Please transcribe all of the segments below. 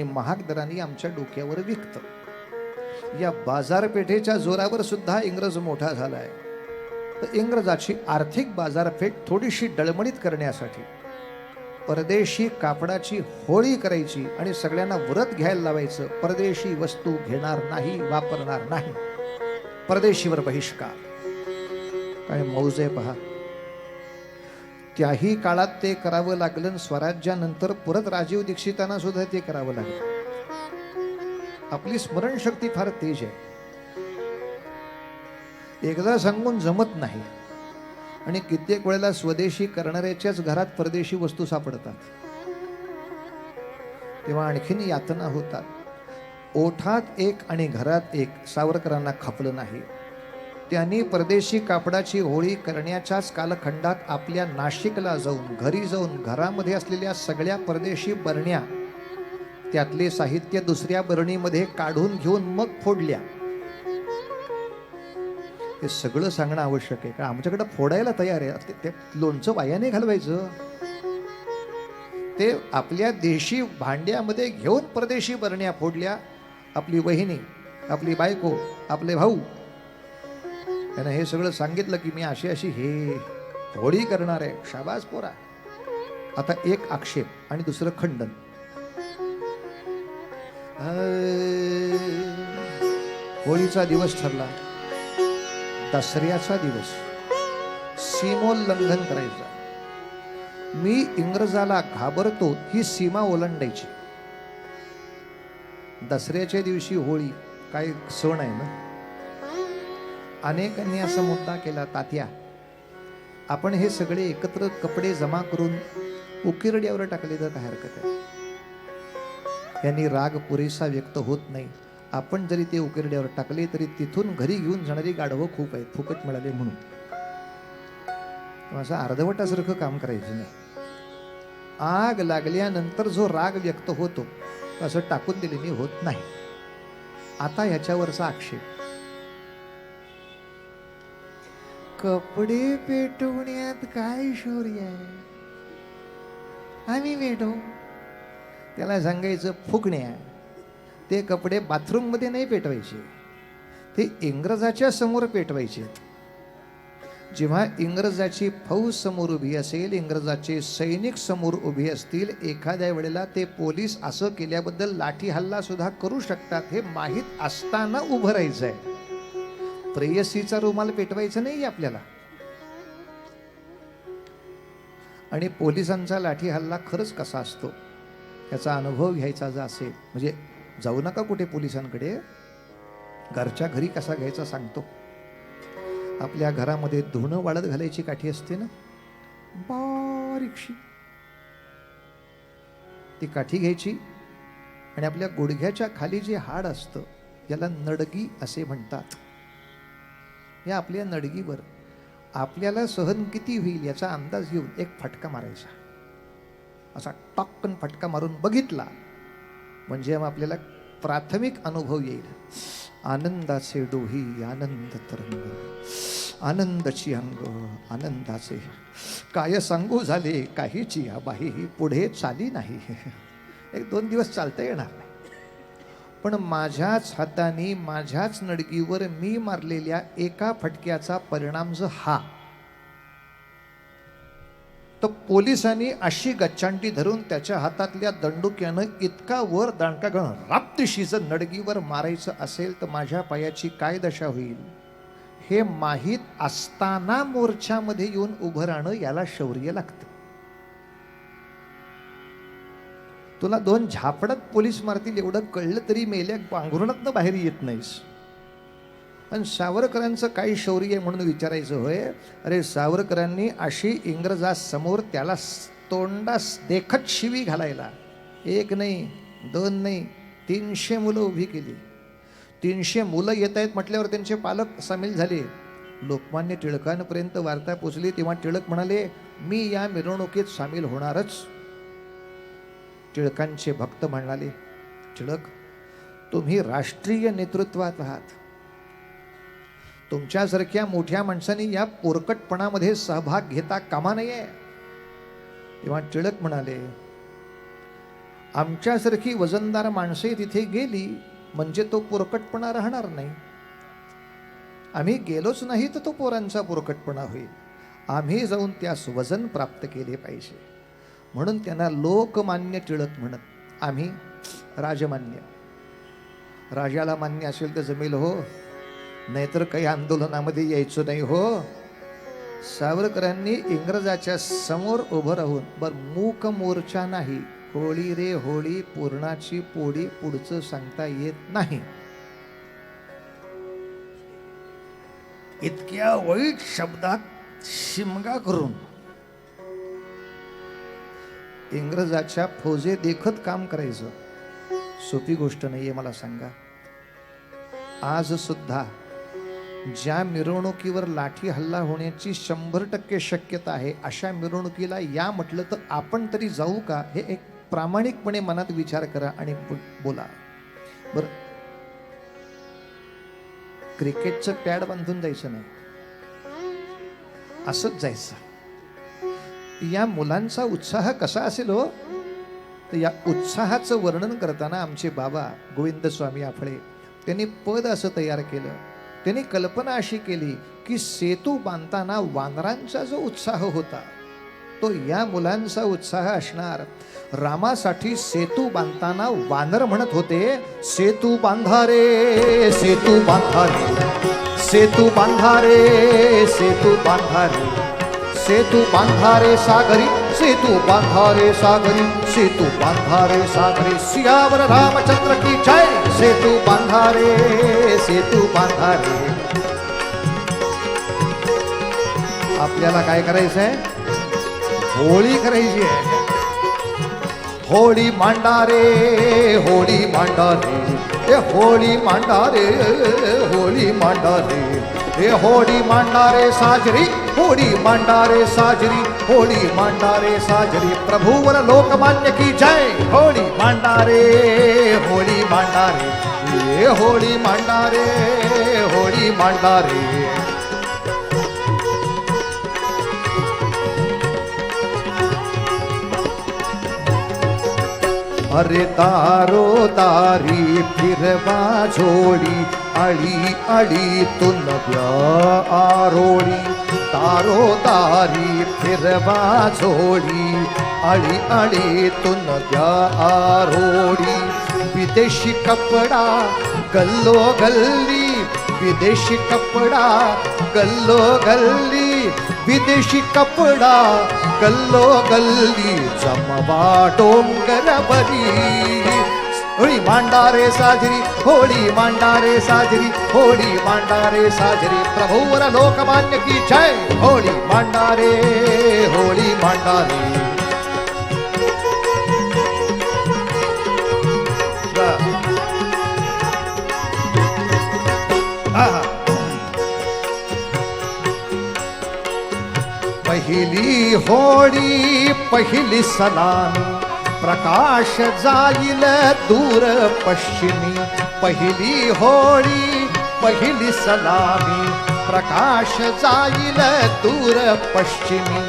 महाग दराने आमच्या डोक्यावर विकत. या बाजारपेठेच्या जोरावर सुद्धा इंग्रज मोठा झालाय. तर इंग्रजाची आर्थिक बाजारपेठ थोडीशी डळमळीत करण्यासाठी परदेशी कापडाची होळी करायची आणि सगळ्यांना व्रत घ्यायला लावायचं. परदेशी वस्तू घेणार नाही, वापरणार नाही, परदेशीवर बहिष्कार. काय मौज आहे पहा. त्याही काळात ते करावं लागलं. स्वराज्यानंतर परत राजीव दीक्षितांना सुद्धा ते करावं लागलं. आपली स्मरणशक्ती फार तेज आहे. एकदा सांगून जमत नाही आणि कित्येक वेळेला स्वदेशी करणाऱ्याच्याच घरात परदेशी वस्तू सापडतात. तेव्हा आणखीन यातना होतात. ओठात एक आणि घरात एक. सावरकरांना खपलं नाही. त्यांनी परदेशी कापडाची होळी करण्याच्याच कालखंडात आपल्या नाशिकला जाऊन, घरी जाऊन, घरामध्ये असलेल्या सगळ्या परदेशी बरण्या, त्यातले साहित्य दुसऱ्या बरणीमध्ये काढून घेऊन मग फोडल्या. हे सगळं सांगणं आवश्यक आहे. का आमच्याकडे फोडायला तयार आहे. ते लोणचं वायाने घालवायचं. ते आपल्या देशी भांड्यामध्ये घेऊन परदेशी बरण्या फोडल्या. आपली वहिनी, आपली बायको, आपले भाऊ, त्यानं हे सगळं सांगितलं की मी अशी अशी हे होळी करणार आहे. शाबास पोरा. आता एक आक्षेप आणि दुसरं खंडन. होळीचा दिवस ठरला, दसऱ्याचा दिवस, सीमोल्लंघन करायचं. मी इंग्रजाला घाबरतो ही सीमा ओलांडायची. दसऱ्याच्या दिवशी होळी काय सण आहे ना. अनेकांनी असा मुद्दा केला, तात्या आपण हे सगळे एकत्र कपडे जमा करून उकिरड्यावर टाकले तर काय हरकत आहे. यांनी राग पुरेसा व्यक्त होत नाही. आपण जरी ते उकिरड्यावर टाकले तरी तिथून घरी घेऊन जाणारी गाढवं खूप आहेत, फुकट मिळाले म्हणून. असं अर्धवटासारखं काम करायचं नाही. आग लागल्यानंतर जो राग व्यक्त होतो असं टाकून दिलेली होत नाही. आता ह्याच्यावरचा आक्षेप, कपडे पेटवण्यात काय शौर्य आहे. आम्ही पेटवू. त्याला सांगायचं फुकण्या. ते कपडे बाथरूम मध्ये नाही पेटवायचे, ते इंग्रजाच्या समोर पेटवायचे. जेव्हा इंग्रजाची फौज समोर उभी असेल, इंग्रजाचे सैनिक समोर उभे असतील, एखाद्या वेळेला ते पोलीस असं केल्याबद्दल लाठी हल्ला सुद्धा करू शकतात. हे माहीत असताना उभं राहायचं आहे. प्रेयसीचा रुमाल पेटवायचा नाही आपल्याला. आणि पोलिसांचा लाठी हल्ला खरंच कसा असतो याचा अनुभव घ्यायचा जर असेल, म्हणजे जाऊ नका कुठे पोलिसांकडे, घरच्या घरी कसा घ्यायचा सांगतो. आपल्या घरामध्ये धुणं वाळत घालायची काठी असते ना, बारीकशी, ती काठी घ्यायची आणि आपल्या गुडघ्याच्या खाली जे हाड असतं याला नडगी असे म्हणतात. या आपल्या नडगीवर आपल्याला सहन किती होईल याचा अंदाज घेऊन एक फटका मारायचा. असा टॉक्कन फटका मारून बघितला म्हणजे आपल्याला प्राथमिक अनुभव येईल. आनंदाचे डोही आनंद तरंग, आनंदाची अंग आनंदाचे, काय सांगू झाले काहीची आबाही, पुढे चाली नाही. 1-2 दिवस चालता येणार नाही. पण माझ्याच हाताने माझ्याच नडगीवर मी मारलेल्या एका फटक्याचा परिणाम जो हा, तर पोलिसांनी अशी गच्चांटी धरून त्याच्या हातातल्या दंडुक्यानं इतका वर दांडका घेऊन राप्तीशी जर नडगीवर मारायचं असेल तर माझ्या पायाची काय दशा होईल हे माहीत असताना मोर्चामध्ये येऊन उभं राहणं याला शौर्य लागतं. तुला 2 झापडात पोलीस मारतील एवढं कळलं तरी मेल्या पांघरुणातनं बाहेर येत नाहीस. पण सावरकरांचं काही शौर्य आहे म्हणून विचारायचं. होय, अरे सावरकरांनी अशी इंग्रजासमोर त्याला तोंडास देखत शिवी घालायला 1 नाही 2 नाही 300 मुलं उभी केली. 300 मुलं येत आहेत म्हटल्यावर त्यांचे पालक सामील झाले. लोकमान्य टिळकांपर्यंत वार्ता पोचली तेव्हा टिळक म्हणाले, मी या मिरवणुकीत सामील होणारच. टिळकांचे भक्त म्हणाले, टिळक तुम्ही राष्ट्रीय नेतृत्वात आहात, तुमच्यासारख्या मोठ्या माणसांनी या पोरकटपणामध्ये सहभाग घेता कामा नये. तेव्हा टिळक म्हणाले, आमच्यासारखी वजनदार माणसे तिथे गेली म्हणजे तो पोरकटपणा राहणार नाही. आम्ही गेलोच नाही तर तो पोरांचा पोरकटपणा होईल. आम्ही जाऊन त्यास वजन प्राप्त केले पाहिजे. म्हणून त्यांना लोकमान्य टिळक म्हणत, आम्ही राजमान्य. राजाला मान्य असेल तर जमेल हो, नाहीतर काही आंदोलनामध्ये यायचं नाही हो. सावरकरांनी इंग्रजाच्या समोर उभं राहून, बर मूक मोर्चा नाही, होळी रे होळी पूर्णाची पोळी, पुढचं सांगता येत नाही, इतक्या वाईट शब्दात शिमगा करून इंग्रजाच्या फौजे देखत काम करायचं सोपी गोष्ट नाहीये. मला सांगा, आज सुद्धा ज्या मिरवणुकीवर लाठी हल्ला होण्याची 100% शक्यता आहे, अशा मिरवणुकीला या म्हटलं तर आपण तरी जाऊ का? हे एक प्रामाणिकपणे मनात विचार करा आणि बोला. बर, क्रिकेटचं पॅड बांधून जायचं नाही, असंच जायचं. या मुलांचा उत्साह कसा असेल हो? तर या उत्साहाचं वर्णन करताना आमचे बाबा गोविंद स्वामी आफळे त्यांनी पद असं तयार केलं. त्यांनी कल्पना अशी केली की सेतू बांधताना वानरांचा जो उत्साह होता तो या मुलांचा उत्साह असणार. रामासाठी सेतू बांधताना वानर म्हणत होते, सेतू बांधा रे सेतू बांधा रे सेतू बांधा रे सेतू बांधा रे सेतू बांधा रे सागरी सेतू बांधा रे सागरी सेतू बांधा रे सागरी. सियावर रामचंद्र की जय. सेतू बांधा रे सेतू बांधा रे. आपल्याला काय करायचंय? होळी करायची आहे. होळी मांडा रे होळी मांडा रे होळी मांडा रे होळी मांडा रे हे होळी मांडा रे साजरी होळी मांडा रे साजरी होळी मांडा रे साजरी. प्रभूवर लोकमान्य की जय. होळी मांडा रे होळी मांडा रे होळी मांडा रे होळी मांडा रे. अरे दारो दारी फिरवा झोडी अळी अळी तू नव्या आरोळी. दारो दारी फिरवा झोडी अळी अळी तू नव्या आरोळी. विदेशी कपडा गल्लो गल्ली विदेशी कपडा गल्लो गल्ली विदेशी कपडा गल्लो गल्ली जमवा डोंगरवरी. होळी मांडा रे साजरी होळी मांडा रे साजरी होळी मांडा रे साजरी. प्रभूवर लोकमान्य की जय. होळी मांडा रे होळी मांडा रे. पहिली होळी पहिली सलामी प्रकाश जाईल दूर पश्चिमी. पहिली होळी पहिली सलामी प्रकाश जाईल दूर पश्चिमी.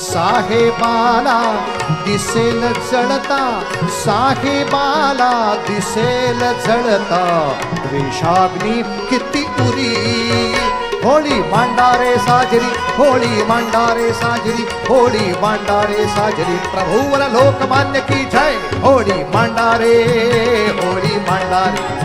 साहेबाला दिसेल जळता साहेबाला दिसेल जळता द्वेषाग्नी किती उरी. होळी मांडा रे साजरी होळी मांडा रे साजरी होळी मांडा रे साजरी. प्रभूवर लोकमान्य की जय. होळी मांडा रे होळी मांडा रे.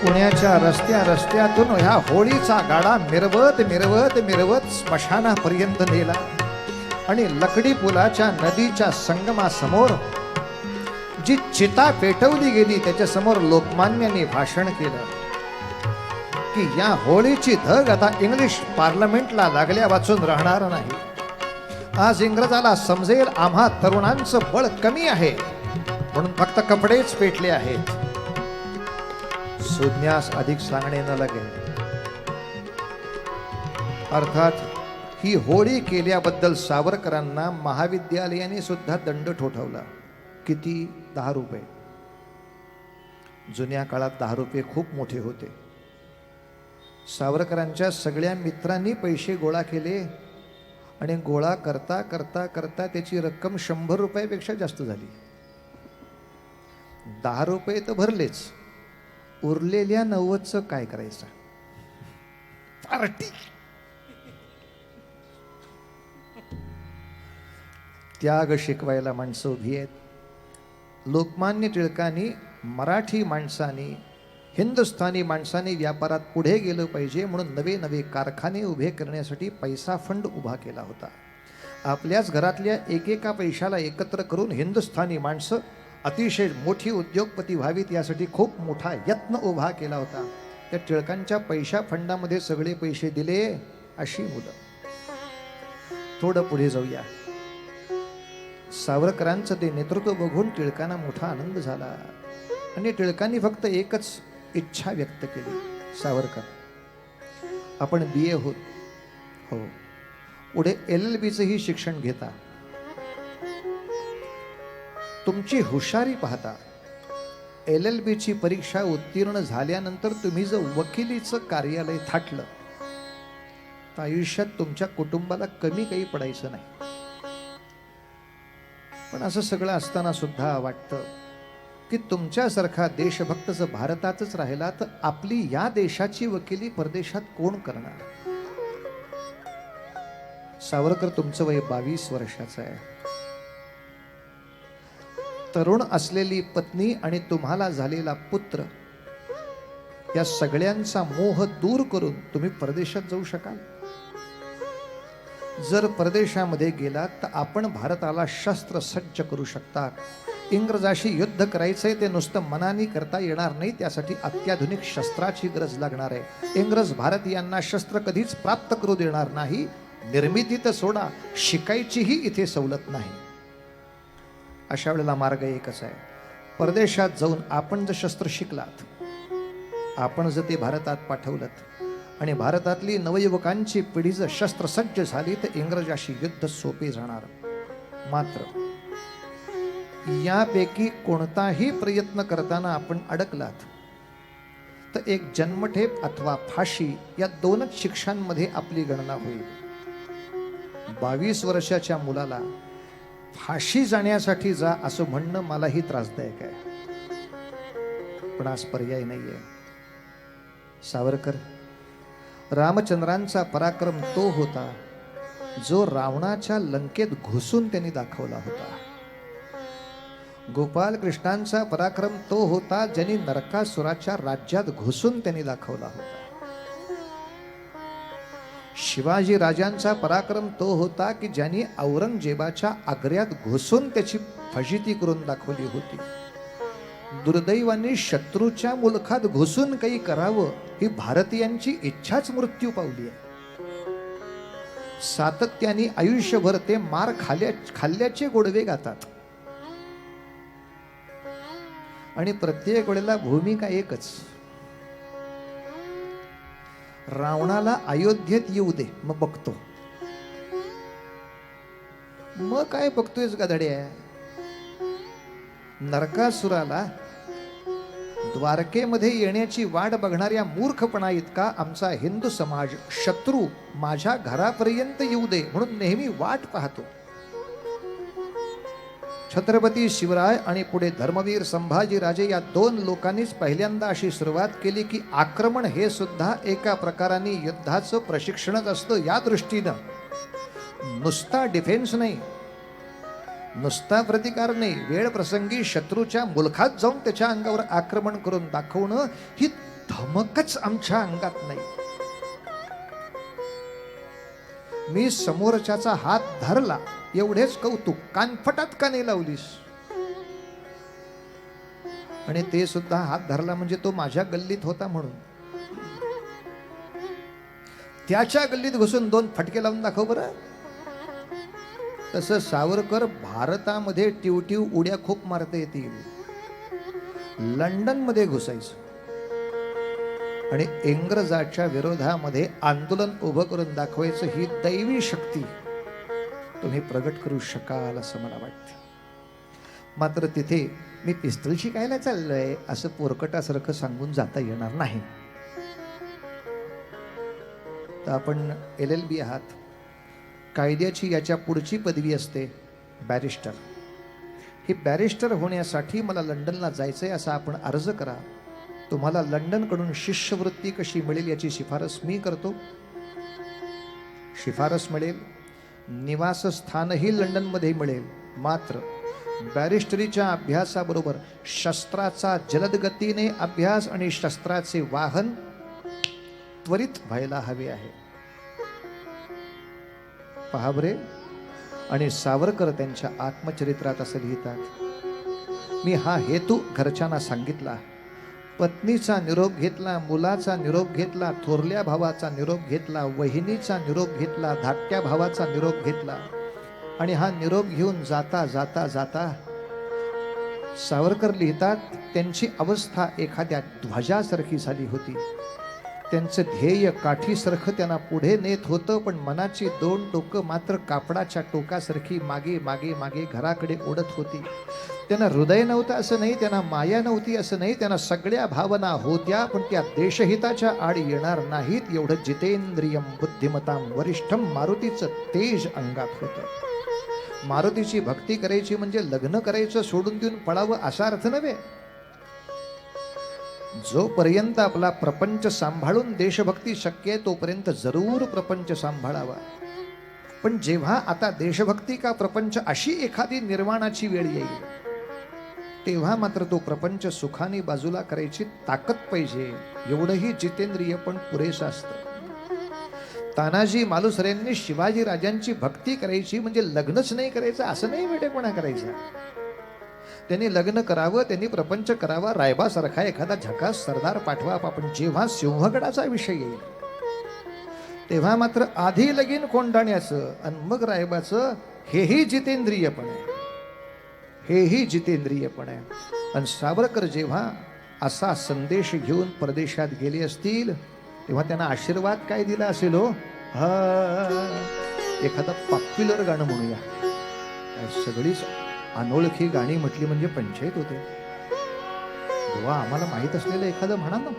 पुण्याच्या रस्त्या रस्त्यातून ह्या होळीचा गाडा मिरवत मिरवत मिरवत स्मशानापर्यंत नेला आणि लकडी पुलाच्या नदीच्या संगमासमोर जी चिता पेटवली गेली त्याच्या समोर लोकमान्यांनी भाषण केलं की या होळीची धग आता इंग्लिश पार्लमेंटला लागल्या वाचून राहणार नाही. आज इंग्रजाला समजेल आम्हा तरुणांचं बळ कमी आहे म्हणून फक्त कपडेच पेटले आहेत. सुज्ञास अधिक सांगणे न लगे. अर्थात ही होळी केल्याबद्दल सावरकरांना महाविद्यालयाने सुद्धा दंड ठोठावला. किती? 10 रुपये. जुन्या काळात 10 रुपये खूप मोठे होते. सावरकरांच्या सगळ्या मित्रांनी पैसे गोळा केले आणि गोळा करता करता करता त्याची रक्कम 100 रुपयापेक्षा जास्त झाली. 10 रुपये तर भरलेच, उरलेल्या 90चं काय करायचं? पार्टी. त्याग शिकवायला माणसं उभी आहेत. लोकमान्य टिळकांनी मराठी माणसांनी, हिंदुस्थानी माणसांनी व्यापारात पुढे गेलं पाहिजे म्हणून नवे नवे कारखाने उभे करण्यासाठी पैसा फंड उभा केला होता. आपल्याच घरातल्या एकेका पैशाला एकत्र करून हिंदुस्थानी माणसं अतिशय मोठी उद्योगपती व्हावीत यासाठी खूप मोठा यत्न उभा केला होता. त्या टिळकांच्या पैशा फंडामध्ये सगळे पैसे दिले अशी मुलं. थोडं पुढे जाऊया. सावरकरांचं ते नेतृत्व बघून टिळकांना मोठा आनंद झाला आणि टिळकांनी फक्त एकच इच्छा व्यक्त केली. सावरकर, आपण BA होत हो, पुढे LLBचंही शिक्षण घेता. तुमची हुशारी पाहता LLBची परीक्षा उत्तीर्ण झाल्यानंतर तुम्ही जर वकिलीचं कार्यालय थाटलं तर आयुष्यात तुमच्या कुटुंबाला कमी काही पडायचं नाही. पण असं सगळं असताना सुद्धा वाटतं की तुमच्यासारखा देशभक्त जर भारतातच राहिला तर आपली या देशाची वकिली परदेशात कोण करणार? सावरकर, तुमचं वय 22 वर्षाचं आहे. तरुण असलेली पत्नी आणि तुम्हाला झालेला पुत्र या सगळ्यांचा मोह दूर करून तुम्ही परदेशात जाऊ शकाल? जर परदेशामध्ये गेलात तर आपण भारताला शस्त्र सज्ज करू शकता. इंग्रजाशी युद्ध करायचंय ते नुसतं मनाने करता येणार नाही, त्यासाठी अत्याधुनिक शस्त्राची गरज लागणार आहे. इंग्रज भारतीयांना शस्त्र कधीच प्राप्त करू देणार नाही. निर्मिती तर सोडा, शिकायचीही इथे सवलत नाही. अशा वेळेला मार्ग एकच आहे. परदेशात जाऊन आपण जर शस्त्र शिकलात, आपण जर ते भारतात पाठवलं आणि भारतातली नवयुवकांची पिढी जर शस्त्रसज्ज झाली तर इंग्रजाशी युद्ध सोपे जाणार. मात्र यापैकी कोणताही प्रयत्न करताना आपण अडकलात तर एक जन्मठेप अथवा फाशी या 2च शिक्षांमध्ये आपली गणना होईल. 22 वर्षाच्या मुलाला फाशी जाण्यासाठी जा असं म्हणणं मलाही त्रासदायक आहे, पण आज पर्याय नाहीये. सावरकर, रामचंद्रांचा पराक्रम तो होता जो रावणाच्या लंकेत घुसून त्यांनी दाखवला होता. गोपाल कृष्णांचा पराक्रम तो होता ज्यांनी नरकासुराच्या राज्यात घुसून त्यांनी दाखवला होता. शिवाजी राजांचा पराक्रम तो होता की ज्यांनी औरंगजेबाच्या आग्र्यात घुसून त्याची फजिती करून दाखवली होती. दुर्दैवाने शत्रूच्या मुलखात घुसून काही करावं ही भारतीयांची इच्छाच मृत्यू पावली आहे. सातत्याने आयुष्यभर ते मार खाल्ल्याचे गोडवे गातात आणि प्रत्येक वेळेला भूमिका एकच, रावणाला अयोध्येत येऊ दे मग बघतो. मग काय बघतोयस गधड्या? नरकासुराला द्वारकेमध्ये येण्याची वाट बघणाऱ्या मूर्खपणा इतका आमचा हिंदू समाज शत्रू माझ्या घरापर्यंत येऊ दे म्हणून नेहमी वाट पाहतो. छत्रपती शिवराय आणि पुढे धर्मवीर संभाजी राजे या 2 लोकांनीच पहिल्यांदा अशी सुरुवात केली की आक्रमण हे सुद्धा एका प्रकाराने युद्धाचं प्रशिक्षणच असतं. या दृष्टीनं नुसता डिफेन्स नाही, नुसता प्रतिकार नाही, वेळ प्रसंगी शत्रूच्या मुलखात जाऊन त्याच्या अंगावर आक्रमण करून दाखवणं ही धमकच आमच्या अंगात नाही. मी समोरच्याचा हात धरला एवढेच कौतुक, कानफटात का नाही लावलीस? आणि ते सुद्धा हात धरला म्हणजे तो माझ्या गल्लीत होता म्हणून. त्याच्या गल्लीत घुसून 2 फटके लावून दाखव बरं. तसं सावरकर भारतामध्ये टिवटिव उड्या खूप मारता येतील. लंडन मध्ये घुसायचं, आणि इंग्रजाच्या विरोधामध्ये आंदोलन उभं करून दाखवायचं ही दैवी शक्ती तुम्ही प्रगट करू शकाल असं मला वाटतं. मात्र तिथे मी पिस्तूल शिकायला चाललोय असं पोरकटासारखं सांगून जाता येणार नाही. तर आपण LLB आहात, कायद्याची याच्या पुढची पदवी असते बॅरिस्टर. ही बॅरिस्टर होण्यासाठी मला लंडनला जायचंय असा आपण अर्ज करा. तुम्हाला लंडनकडून शिष्यवृत्ती कशी मिळेल याची शिफारस मी करतो. शिफारस मिळेल, निवासस्थानही लंडनमध्ये मिळेल. मात्र बॅरिस्टरीच्या अभ्यासाबरोबर शस्त्राचा जलद गतीने अभ्यास आणि शस्त्राचे वाहन त्वरित व्हायला हवे आहे. पहा बरे, आणि सावरकर त्यांच्या आत्मचरित्रात असं लिहितात, मी हा हेतू घरच्यांना सांगितला, पत्नीचा निरोप घेतला, मुलाचा निरोप घेतला, थोरल्या भावाचा निरोप घेतला, वहिनीचा निरोप घेतला, धाकट्या भावाचा निरोप घेतला. आणि हा निरोप घेऊन जाता जाता जाता सावरकर लिहितात, त्यांची अवस्था एखाद्या ध्वजासारखी झाली होती. त्यांचं ध्येय काठीसारखं त्यांना पुढे नेत होतं, पण मनाची दोन टोकं मात्र कापडाच्या टोकासारखी मागे मागे मागे घराकडे ओढत होती. त्यांना हृदय नव्हतं असं नाही, त्यांना माया नव्हती असं नाही, त्यांना सगळ्या भावना होत्या, पण त्या देशहिताच्या आड येणार नाहीत एवढं जितेंद्रियम बुद्धिमताम वरिष्ठम मारुतीचं तेज अंगात होतं. मारुतीची भक्ती करायची म्हणजे लग्न करायचं सोडून देऊन पळावं असा अर्थ नव्हे. जोपर्यंत आपला प्रपंच सांभाळून देशभक्ती शक्य आहे तोपर्यंत जरूर प्रपंच सांभाळावा. पण जेव्हा आता देशभक्ती का प्रपंच अशी एखादी निर्माणाची वेळ येईल, तेव्हा मात्र तो प्रपंच सुखाने बाजूला करायची ताकद पाहिजे. एवढंही जितेंद्रिय पण पुरेसं असतं. तानाजी मालुसरेंनी शिवाजी राजांची भक्ती करायची म्हणजे लग्नच नाही करायचं असं नाही, वेडेपणा करायचा. त्यांनी लग्न करावं, त्यांनी प्रपंच करावा, रायबासारखा एखादा झकास सरदार पाठवा. आपण जेव्हा सिंहगडाचा विषय येईल तेव्हा मात्र आधी लगीन कोंडाण्याचं आणि मग रायबाचं, हेही जितेंद्रियपण आहे, हेही जितेंद्रियपण आहे. आणि सावरकर जेव्हा असा संदेश घेऊन परदेशात गेले असतील तेव्हा त्यांना आशीर्वाद काय दिला असेल हो? एखादा पॉप्युलर गाणं म्हणूया. सगळीच अनोळखी गाणी म्हटली म्हणजे पंचायत होते. तेव्हा आम्हाला माहित असलेलं एखादं म्हणा ना.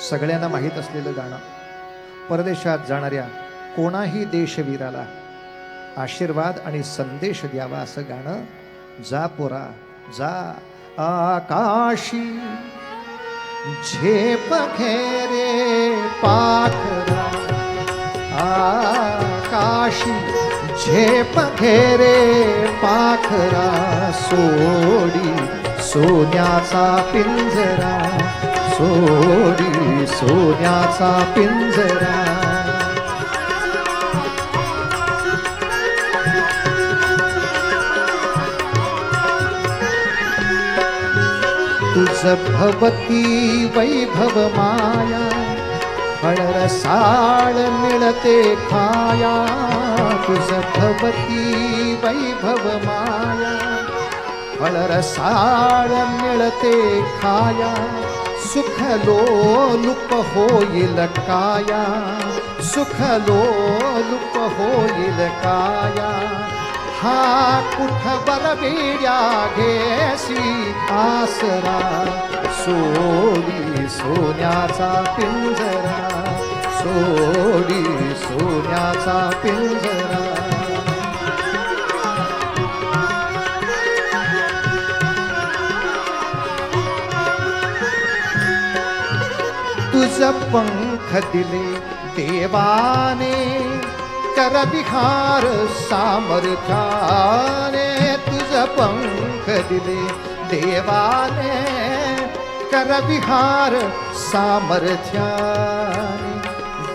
सगळ्यांना माहित असलेलं गाणं, परदेशात जाणाऱ्या कोणाही देशवीराला आशीर्वाद आणि संदेश द्यावा असं गाणं. जा पोरा जा आकाशी झेप घेरे पाखरा, आकाशी झेप घेरे पाखरा, सोडी सोन्याचा पिंजरा, सोडी सोन्याचा पिंजरा. तुझ भवती वैभव माया, फळरसाळ मिळते खाया. तुझ भवती वैभव माया, फळरसाळ मिळते खाया. सुख लोलुप होईल काया, सुख लोलुप होईल काया. हा कुठ बरबिड्या घेसी आसरा, सोडी सोन्याचा पिंजरा, सोडी सोन्याचा पिंजरा. तुझ पंख दिले देवाने, कर विहार सामर्थ्याने. तुझ पंख दिले देवाने, कर विहार सामर्थ्याने.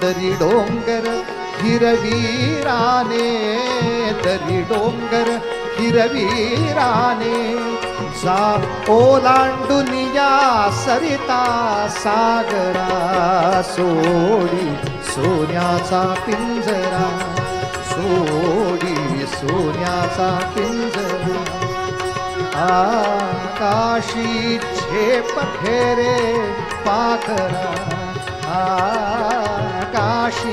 दरी डोंगर हिरवीराने, दरी डोंगर हिरवीराने. जा ओलांडून या सरिता सागरा, सोडी सोन्याचा पिंजरा, सोडी सोन्याचा पिंजरा. आकाशी झेप घेरे पाखरा काशी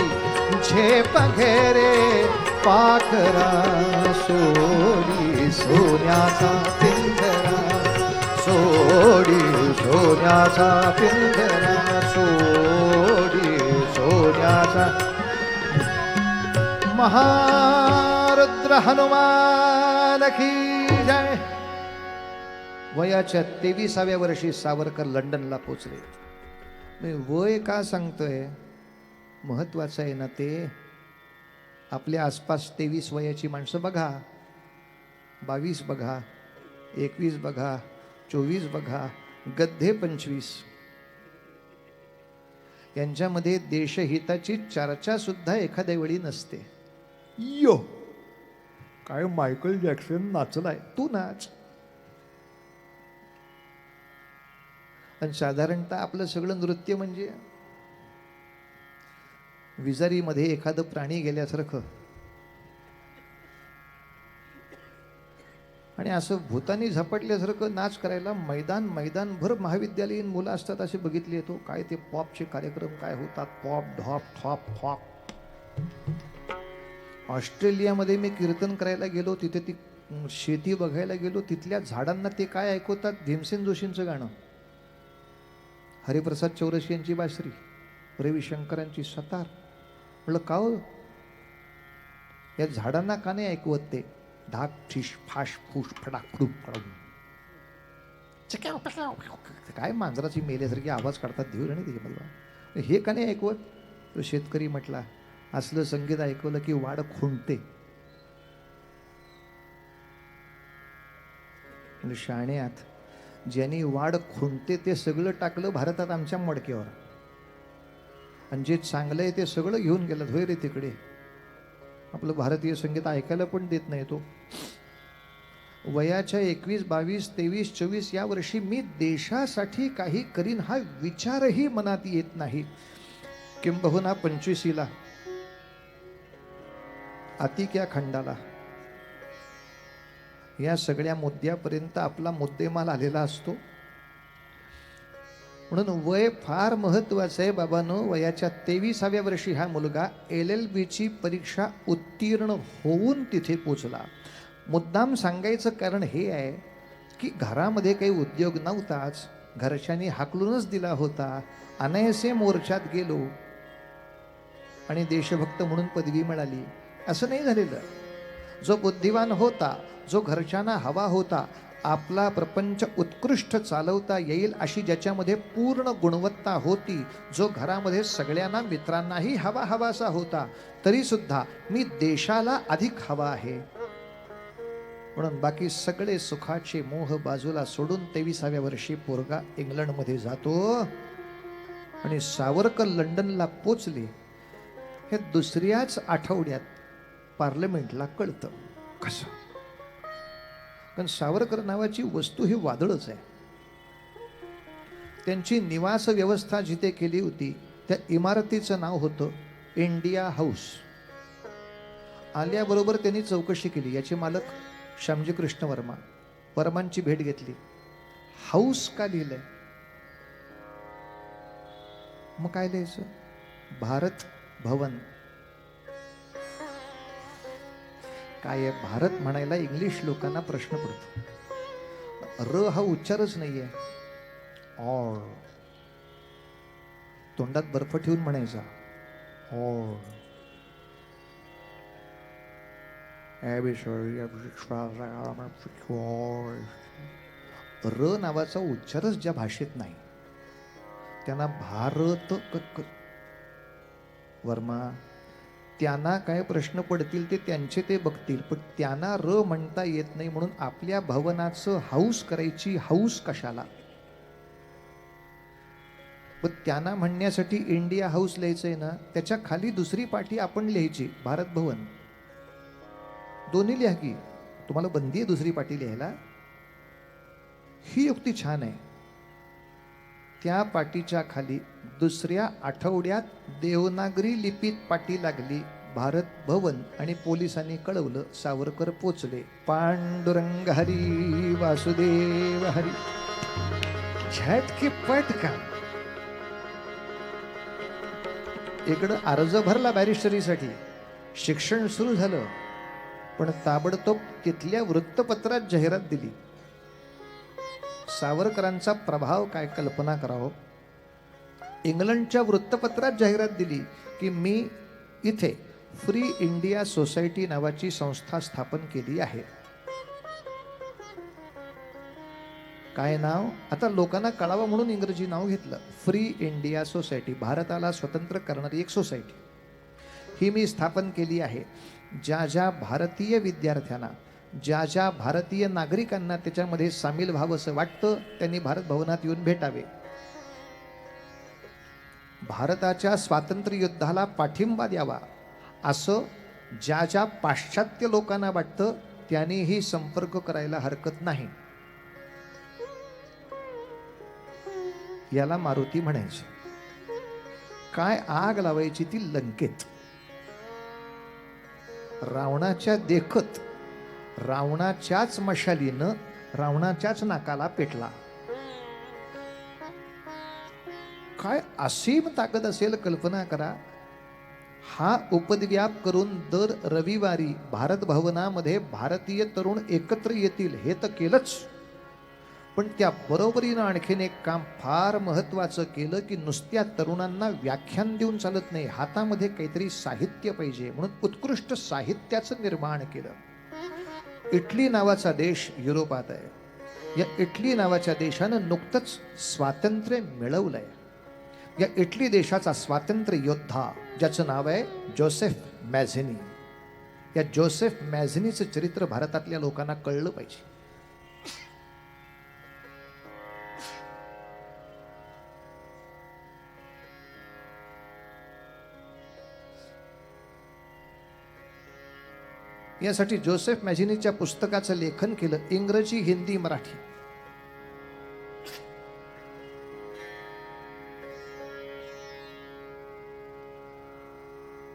झेप घेरे पाखरा सोडी सोन्याचा पिंजरा सोडी सोन्याचा पिंजरा सोडी सोन्याचा महारुद्र हनुमान की जय. वयाच्या 23व्या वर्षी सावरकर लंडनला पोचले. मी वय का सांगतोय, महत्वाचं आहे ना ते. आपल्या आसपास 23 वयाची माणसं बघा, 22 बघा, 21 बघा, 24 बघा, गद्धे 25. यांच्यामध्ये देशहिताची चर्चा सुद्धा एखाद्या वेळी नसते. यो काय मायकल जॅक्सन नाचलाय, तू नाच. आणि साधारणतः आपलं सगळं नृत्य म्हणजे विजारीमध्ये एखादं प्राणी गेल्यासारखं आणि असं भूतानी झपटल्यासारखं नाच करायला मैदानभर महाविद्यालयीन मुलं असतात असे बघितले. तो काय ते पॉपचे कार्यक्रम काय होतात, पॉप ढॉप ठॉप फॉप. ऑस्ट्रेलियामध्ये मी कीर्तन करायला गेलो, तिथे ती शेती बघायला गेलो. तिथल्या झाडांना ते काय ऐकवतात, भीमसेन जोशींचं गाणं, हरिप्रसाद चौरशी यांची बासरी, रविशंकरांची सतार. म्हटलं का हो, या झाडांना का नाही ऐकवत ते? ढाक ठिश फाश फूश फडाकडू फडून काय मांजराची मेल्यासारखी आवाज काढतात देऊळ आणि त्याच्यामध्ये, हे का नाही ऐकवत? तो शेतकरी म्हटला, असलं संगीत ऐकवलं की वाड खुंटते. शाण्यात ज्यांनी वाड खुंटते ते सगळं टाकलं भारतात आमच्या मडक्यावर, आणि जे चांगलं आहे ते सगळं घेऊन गेलं. होय रे तिकडे, आपलं भारतीय संगीत ऐकायला पण देत नाही तो. वयाच्या 21, 22, 23, 24 या वर्षी मी देशासाठी काही करीन हा विचारही मनात येत नाही. किंबहुना 25ला अतिक्या खंडाला या सगळ्या मुद्द्यापर्यंत आपला मुद्देमाल आलेला असतो. म्हणून वय फार महत्वाचं आहे बाबांनो. वयाच्या 23व्या वर्षी हा मुलगा LLBची परीक्षा उत्तीर्ण होऊन तिथे पोचला. मुद्दाम सांगायचं कारण हे आहे की घरामध्ये काही उद्योग नव्हताच, घरच्यांनी हाकलूनच दिला होता. अनायसे मोर्चात गेलो आणि देशभक्त म्हणून पदवी मिळाली असं नाही झालेलं. जो बुद्धिवान होता, जो घरच्यांना हवा होता, आपला प्रपंच उत्कृष्ट चालवता येईल अशी ज्याच्यामध्ये पूर्ण गुणवत्ता होती, जो घरामध्ये सगळ्यांना मित्रांनाही हवासा होता, तरी सुद्धा मी देशाला अधिक हवा आहे म्हणून बाकी सगळे सुखाचे मोह बाजूला सोडून 23व्या वर्षी पोरगा इंग्लंडमध्ये जातो. आणि सावरकर लंडनला पोचले. हे दुसऱ्याच आठवड्यात पार्लमेंटला कळतं. कसं? कारण सावरकर नावाची वस्तू ही वादळच आहे. त्यांची निवास व्यवस्था जिथे केली होती त्या इमारतीचं नाव होतं इंडिया हाऊस. आल्याबरोबर त्यांनी चौकशी केली. याचे मालक श्यामजी कृष्ण वर्मांची भेट घेतली. हाऊस का लिहिलंय? मग काय लिहायचं? भारत भवन. काय आहे भारत म्हणायला इंग्लिश लोकांना प्रश्न पडतो. र हा उच्चारच नाहीये. ऑर तोंडात बर्फ ठेवून म्हणायचा ऑर. र नावाचा उच्चारच ज्या भाषेत नाही त्यांना भारत वर्मा. त्यांना काय प्रश्न पडतील ते त्यांचे ते बघतील, पण त्यांना र म्हणता येत नाही. म्हणून आपल्या भवनाचं हाऊस करायची हाऊस कशाला? पण त्यांना म्हणण्यासाठी इंडिया हाऊस लिहायचंय ना, त्याच्या खाली दुसरी पाठी आपण लिहायची भारत भवन. दोन्ही लिहा की. तुम्हाला बंदी आहे दुसरी पाठी लिहायला? ही युक्ती छान आहे. त्या पाटीच्या खाली दुसऱ्या आठवड्यात देवनागरी लिपीत पाटी लागली भारत भवन आणि पोलिसांनी कळवलं सावरकर पोचले. पांडुरंग हरी वासुदेव हरी. झटके पटकन. इकडं अर्ज भरला बॅरिस्टरीसाठी, शिक्षण सुरू झालं, पण ताबडतोब तिथल्या वृत्तपत्रात जाहिरात दिली. सावरकरांचा प्रभाव काय कल्पना करावं. इंग्लंडच्या वृत्तपत्रात जाहिरात दिली की मी इथे फ्री इंडिया सोसायटी नावाची संस्था स्थापन केली आहे. काय नाव? आता लोकांना कळावं म्हणून इंग्रजी नाव घेतलं, फ्री इंडिया सोसायटी, भारताला स्वतंत्र करणारी एक सोसायटी. ही मी स्थापन केली आहे. ज्या ज्या भारतीय विद्यार्थ्यांना, ज्या ज्या भारतीय नागरिकांना त्याच्यामध्ये सामील व्हावं असं वाटतं त्यांनी भारत भवनात येऊन भेटावे. भारताच्या स्वातंत्र्य युद्धाला पाठिंबा द्यावा असं ज्या ज्या पाश्चात्य लोकांना वाटतं त्यांनीही संपर्क करायला हरकत नाही. याला मारुती म्हणायचे. काय आग लावायची ती लंकेत. रावणाच्या देखत रावणाच्याच मशालीनं रावणाच्याच नाकाला पेटला. काय असीम ताकद असेल कल्पना करा. हा उपद्व्याप करून दर रविवारी भारत भवनामध्ये भारतीय तरुण एकत्र येतील हे तर केलंच, पण त्या बरोबरीनं आणखीन एक काम फार महत्वाचं केलं की नुसत्या तरुणांना व्याख्यान देऊन चालत नाही, हातामध्ये काहीतरी साहित्य पाहिजे म्हणून उत्कृष्ट साहित्याचं निर्माण केलं. इटली नावाचा देश युरोपात आहे. या इटली नावाच्या देशानं नुकतंच स्वातंत्र्य मिळवलंय. या इटली देशाचा स्वातंत्र्य योद्धा ज्याचं नाव आहे जोसेफ मॅझिनी. या जोसेफ मॅझिनीचं चरित्र भारतातल्या लोकांना कळलं पाहिजे. यासाठी जोसेफ मॅझिनीच्या पुस्तकाचं लेखन केलं, इंग्रजी, हिंदी, मराठी.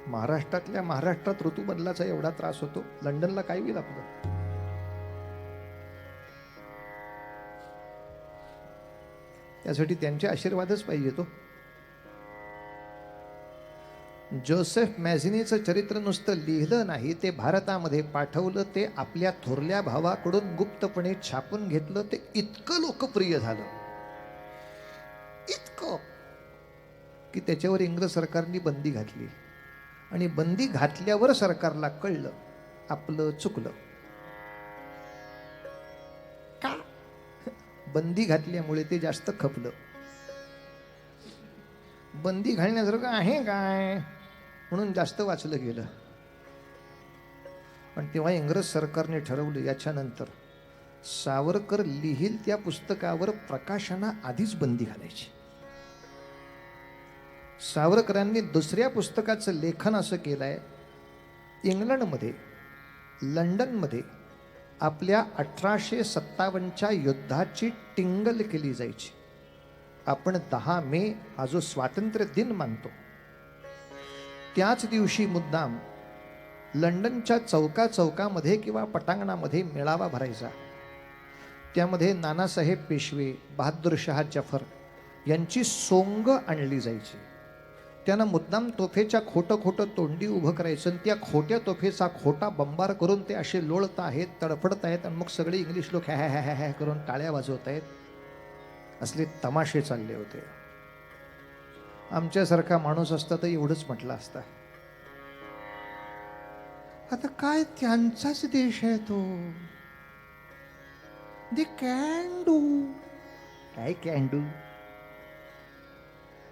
महाराष्ट्रातल्या महाराष्ट्रात ऋतुबदलाचा एवढा त्रास होतो, लंडनला काय होईल आपलं. त्यासाठी त्यांचे आशीर्वादच पाहिजे. तो जोसेफ मॅझिनीचं चरित्र नुसतं लिहिलं नाही, ते भारतामध्ये पाठवलं. ते आपल्या थोरल्या भावाकडून गुप्तपणे छापून घेतलं. ते इतकं लोकप्रिय झालं, इतकं की त्याच्यावर इंग्रज सरकारने बंदी घातली. आणि बंदी घातल्यावर सरकारला कळलं आपलं चुकलं. का? बंदी घातल्यामुळे ते जास्त खपलं. बंदी घालण्यासारखं आहे काय म्हणून जास्त वाचलं गेलं. पण तेव्हा इंग्रज सरकारने ठरवलं याच्यानंतर सावरकर लिहिल त्या पुस्तकावर प्रकाशना आधीच बंदी घालायची. सावरकरांनी दुसऱ्या पुस्तकाचं लेखन असं केलंय, इंग्लंडमध्ये, लंडनमध्ये आपल्या 1857च्या युद्धाची टिंगल केली जायची. आपण 10 मे हा जो स्वातंत्र्य दिन मानतो, त्याच दिवशी मुद्दाम लंडनच्या चौकामध्ये किंवा पटांगणामध्ये मेळावा भरायचा. त्यामध्ये नानासाहेब पेशवे, बहादूर शाह जफर यांची सोंग आणली जायची. त्यानं मुद्दाम तोफेच्या खोटं तोंडी उभं करायचं आणि त्या खोट्या तोफेचा खोटा बंबार करून ते असे लोळत आहेत, तडफडत आहेत आणि मग सगळे इंग्लिश लोक हॅ हॅ हॅ हॅ करून टाळ्या वाजवत आहेत. असले तमाशे चालले होते. आमच्यासारखा माणूस असता तर एवढंच म्हटलं असता, आता काय त्यांचाच देश आहे तो, दे कॅन डू. काय कॅन डू?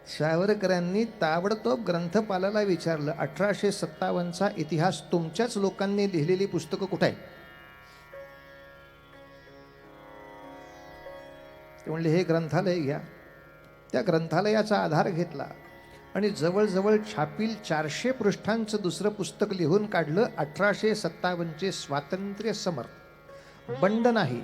सावरकरांनी ताबडतोब ग्रंथपालाला विचारलं, 1857चा इतिहास तुमच्याच लोकांनी लिहिलेली पुस्तकं कुठे आहे? ते म्हणले हे ग्रंथालय घ्या. त्या ग्रंथालयाचा आधार घेतला आणि जवळजवळ छापील 400 पृष्ठांचं दुसरं पुस्तक लिहून काढलं. 1857चे स्वातंत्र्य समर. बंड नाही,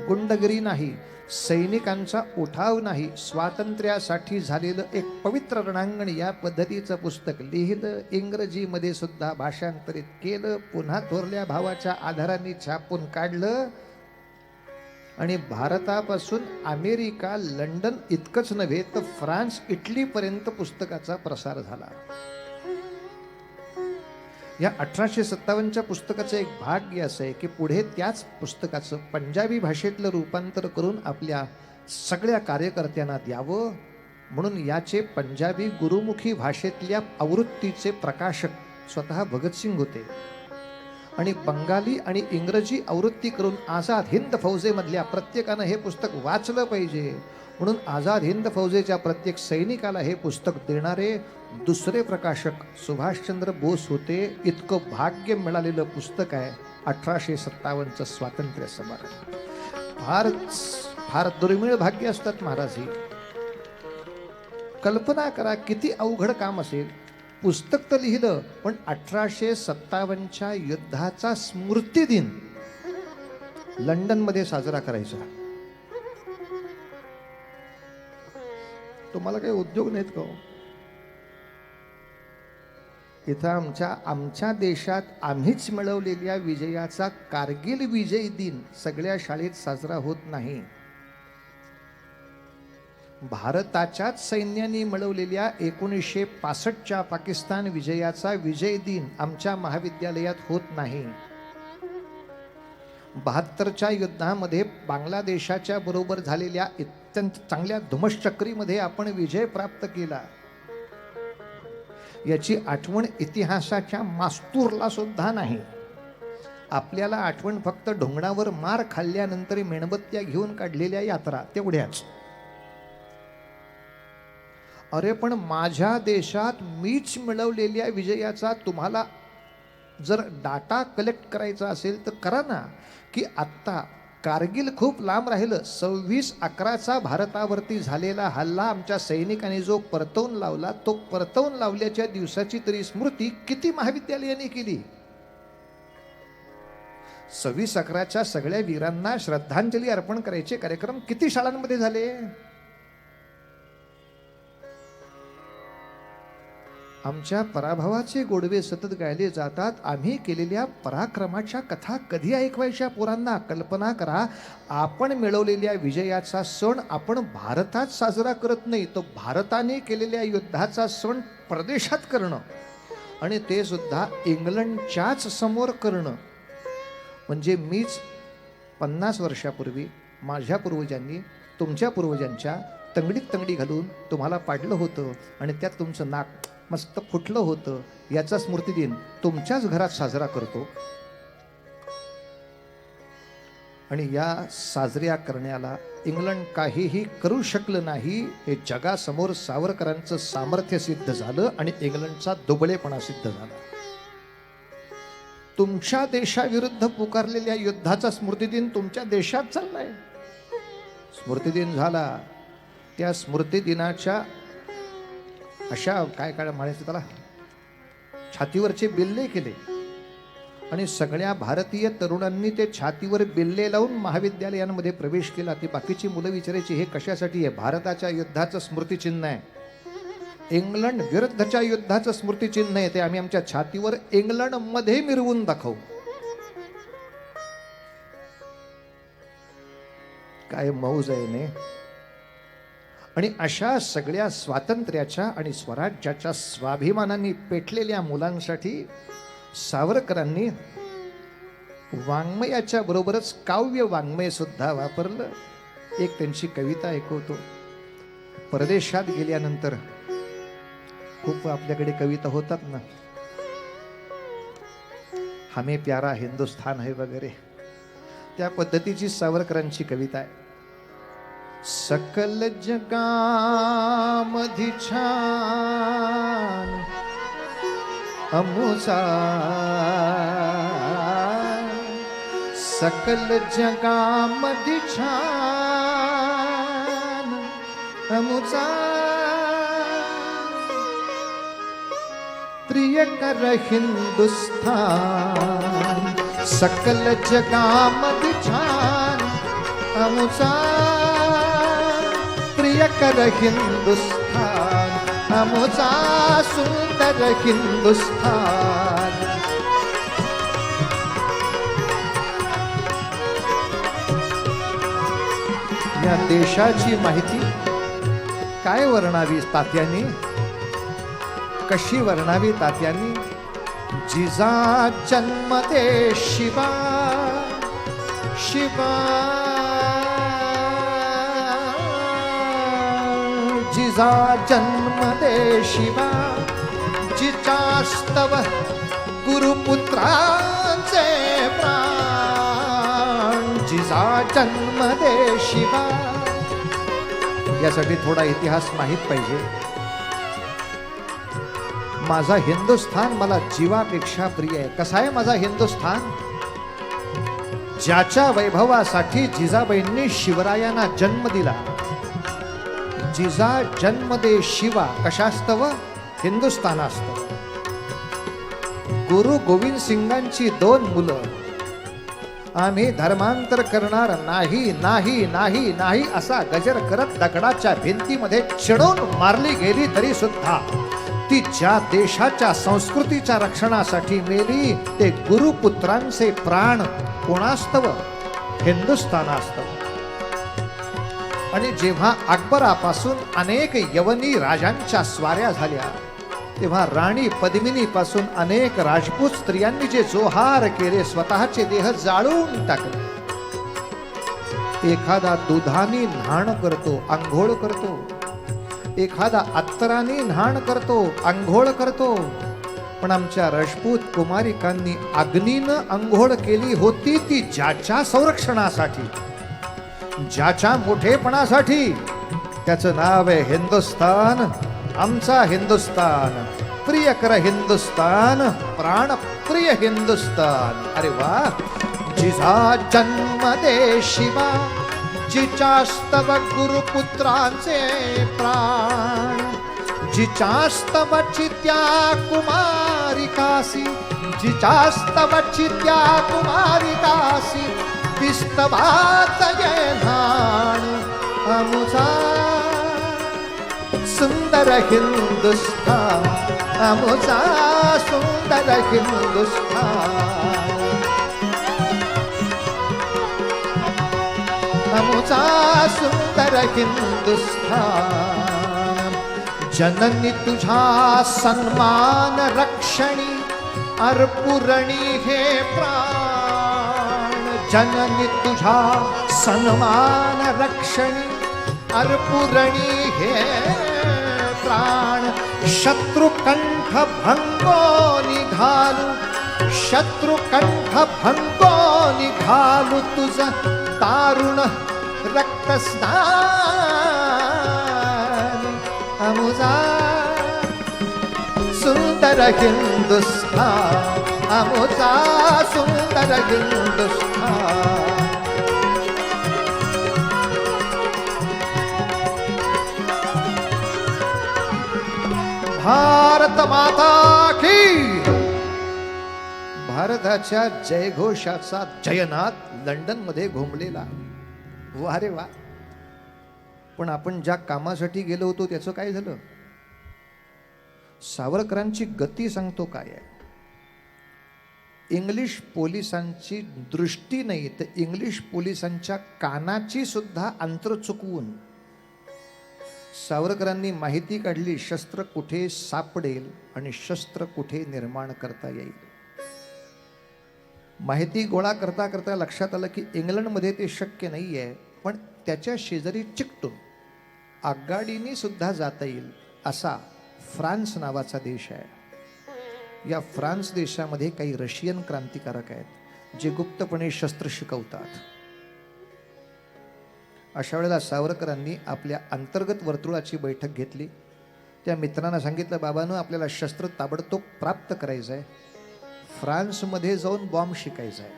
गुंडगिरी नाही, सैनिकांचा उठाव नाही, स्वातंत्र्यासाठी झालेलं एक पवित्र रणांगण या पद्धतीचं पुस्तक लिहिलं. इंग्रजीमध्ये सुद्धा भाषांतरित केलं. पुन्हा थोरल्या भावाच्या आधाराने छापून काढलं आणि भारतापासून अमेरिका, लंडन इतकंच नव्हे तर फ्रान्स, इटलीपर्यंत पुस्तकाचा प्रसार झाला. या 1857च्या पुस्तकाचं एक भाग्य असं आहे की पुढे त्याच पुस्तकाचं पंजाबी भाषेतलं रूपांतर करून आपल्या सगळ्या कार्यकर्त्यांना द्यावं म्हणून याचे पंजाबी गुरुमुखी भाषेतल्या आवृत्तीचे प्रकाशक स्वतः भगतसिंग होते. आणि बंगाली आणि इंग्रजी आवृत्ती करून आझाद हिंद फौजेमधल्या प्रत्येकानं हे पुस्तक वाचलं पाहिजे म्हणून आझाद हिंद फौजेच्या प्रत्येक सैनिकाला हे पुस्तक देणारे दुसरे प्रकाशक सुभाषचंद्र बोस होते. इतकं भाग्य मिळालेलं पुस्तक आहे 1857चं स्वातंत्र्य समारंभ. फार फार दुर्मिळ भाग्य असतात महाराज. ही कल्पना करा किती अवघड काम असेल. पुस्तक तर लिहिलं पण 1857च्या युद्धाचा स्मृती दिन लंडन मध्ये साजरा करायचा. तुम्हाला काही उद्योग नाहीत का? इथं आमच्या देशात आम्हीच मिळवलेल्या विजयाचा कारगिल विजय दिन सगळ्या शाळेत साजरा होत नाही. भारताच्याच सैन्याने मिळवलेल्या 1965च्या पाकिस्तान विजयाचा विजय दिन आमच्या महाविद्यालयात होत नाही. 72च्या युद्धामध्ये बांगलादेशाच्या बरोबर झालेल्या अत्यंत चांगल्या धुमश्चक्रीमध्ये आपण विजय प्राप्त केला. याची आठवण इतिहासाच्या मास्तूरला सुद्धा नाही. आपल्याला आठवण फक्त ढोंगणावर मार खाल्ल्यानंतर मेणबत्त्या घेऊन काढलेल्या यात्रा तेवढ्याच. अरे पण माझ्या देशात मीच मिळवलेल्या विजयाचा तुम्हाला जर डाटा कलेक्ट करायचा असेल तर करा ना. की आत्ता कारगिल खूप लांब राहिलं. 26/11चा भारतावरती झालेला हल्ला आमच्या सैनिकांनी जो परतवून लावला तो परतवून लावल्याच्या दिवसाची तरी स्मृती किती महाविद्यालयाने केली. 26/11च्या सगळ्या वीरांना श्रद्धांजली अर्पण करायचे कार्यक्रम किती शाळांमध्ये झाले. आमच्या पराभवाचे गोडवे सतत गायले जातात. आम्ही केलेल्या पराक्रमाच्या कथा कधी ऐकवायच्या पोरांना. कल्पना करा आपण मिळवलेल्या विजयाचा सण आपण भारतात साजरा करत नाही तो भारताने केलेल्या युद्धाचा सण परदेशात करणं आणि ते सुद्धा इंग्लंडच्याच समोर करणं. म्हणजे मीच 50 वर्षापूर्वी माझ्या पूर्वजांनी तुमच्या पूर्वजांच्या तंगडीत तंगडी घालून तुम्हाला पाडलं होतं आणि त्यात तुमचं नाक मस्त फुटलं होतं. याचा स्मृतिदिन तुमच्याच घरात साजरा करतो. आणि या साजऱ्या करण्याला इंग्लंड काहीही करू शकलं नाही. हे जगासमोर सावरकरांचं सामर्थ्य सिद्ध झालं आणि इंग्लंडचा दुबळेपणा सिद्ध झाला. तुमच्या देशाविरुद्ध पुकारलेल्या युद्धाचा स्मृतिदिन तुमच्या देशात चाललाय. स्मृतिदिन झाला. त्या स्मृतिदिनाच्या अशा काय म्हणायचं त्याला छातीवरचे बिल्ले केले आणि सगळ्या भारतीय तरुणांनी ते छातीवर बिल्ले लावून महाविद्यालयांमध्ये प्रवेश केला. ती बाकीची मुलं विचारायची हे कशासाठी आहे. भारताच्या युद्धाचं स्मृतिचिन्ह आहे. इंग्लंड विरुद्धच्या युद्धाचं स्मृतिचिन्ह आहे. ते आम्ही आमच्या छातीवर इंग्लंडमध्ये मिरवून दाखवू. काय मौज आहे ने. आणि अशा सगळ्या स्वातंत्र्याच्या आणि स्वराज्याच्या स्वाभिमानांनी पेटलेल्या मुलांसाठी सावरकरांनी वाङ्मयाच्या बरोबरच काव्य वाङ्मय सुद्धा वापरलं. एक त्यांची कविता ऐकवतो. परदेशात गेल्यानंतर खूप आपल्याकडे कविता होतात ना, हमें प्यारा हिंदुस्तान है वगैरे, त्या पद्धतीची सावरकरांची कविता आहे. सकल जगामधि छान अमुचा, सकल जगामधि छान अमुचा, प्रियकर हिंदुस्तान. सकल जगामधि छान अमुचा, प्रियकर हिंदुस्तान अमुचा सुंदर हिंदुस्तान. या देशाची माहिती काय वर्णावी तात्यानी, कशी वर्णावी तात्यानी? जिजा जन्म दे शिवा, शिवा जिजा जन्म दे शिवा, जिचास्तव गुरुपुत्रांचे प्राण, जिजा जन्म दे शिवा. यासाठी थोडा इतिहास माहित पाहिजे. माझा हिंदुस्थान मला जीवापेक्षा प्रिय आहे. कसा आहे माझा हिंदुस्थान? ज्याच्या वैभवासाठी जिजाबाईंनी शिवरायांना जन्म दिला. जिजा जन्म दे शिवा कशास्तव? हिंदुस्थानास्तव. गुरु गोविंद सिंगांची 2 मुलं. आम्ही धर्मांतर करणार नाही, नाही, नाही, नाही असा गजर करत दगडाच्या भिंतीमध्ये चिडून मारली गेली तरी सुद्धा ती ज्या देशाच्या संस्कृतीच्या रक्षणासाठी मेली ते गुरुपुत्रांचे प्राण कोणास्तव? हिंदुस्थानास्तव. आणि जेव्हा अकबरापासून अनेक यवनी राजांच्या स्वाऱ्या झाल्या तेव्हा राणी पद्मिनीपासून अनेक राजपूत स्त्रियांनी जे जोहार केले, स्वतःचे देह जाळून टाकले. एखादा दुधानी न्हाण करतो, आंघोळ करतो. एखादा अत्तराने न्हाण करतो, आंघोळ करतो. पण आमच्या राजपूत कुमारिकांनी अग्नीनं आंघोळ केली होती, ती ज्याच्या संरक्षणासाठी, ज्याच्या मोठेपणासाठी. त्याचं नाव आहे हिंदुस्तान. आमचा हिंदुस्तान, प्रिय कर हिंदुस्तान, प्राण प्रिय हिंदुस्तान. अरे वा. जिजा जन्म दे शिवा, जिचास्तव गुरुपुत्रांचे प्राण, जिचास्तव चित्या कुमारिकासी, जिचास्तव चित्या कुमारिकासी, दिस्तवात ये न्हाण आमुचा सुंदर हिंदुस्थान, आमुचा सुंदर हिंदुस्थान, आमुचा सुंदर हिंदुस्थान. जननी तुझा सन्मान रक्षणी अर्पुरणी हे प्राण, जननी तुझा सन्मान रक्षणी अर्पुरणी हे प्राण. शत्रुकंठ भंगो निघालू, शत्रुकंठ भंगो निघालू तुझ तारुण रक्तस्नान, आमुचा सुंदर हिंदुस्थान, आमुचा सुंदर हिंदुस्थान. भारत माता की. भारताच्या जयघोषाचा जयनाथ लंडन मध्ये घुमलेला. वा रे वा. पण आपण ज्या कामासाठी गेलो होतो त्याचं काय झालं? सावरकरांची गती सांगतो काय आहे. इंग्लिश पोलिसांची दृष्टी नाही तर इंग्लिश पोलिसांच्या कानाची सुद्धा अंतर चुकवून सावरकरांनी माहिती काढली शस्त्र कुठे सापडेल आणि शस्त्र कुठे निर्माण करता येईल. माहिती गोळा करता करता लक्षात आलं की इंग्लंडमध्ये ते शक्य नाही आहे, पण त्याच्या शेजारी चिकटून आगगाडीने सुद्धा जाता येईल असा फ्रान्स नावाचा देश आहे. या फ्रान्स देशामध्ये काही रशियन क्रांतिकारक आहेत जे गुप्तपणे शस्त्र शिकवतात. अशा वेळेला सावरकरांनी आपल्या अंतर्गत वर्तुळाची बैठक घेतली. त्या मित्रांना सांगितलं, बाबांनो आपल्याला शस्त्र ताबडतोब प्राप्त करायचं आहे, फ्रान्समध्ये जाऊन बॉम्ब शिकायचा आहे.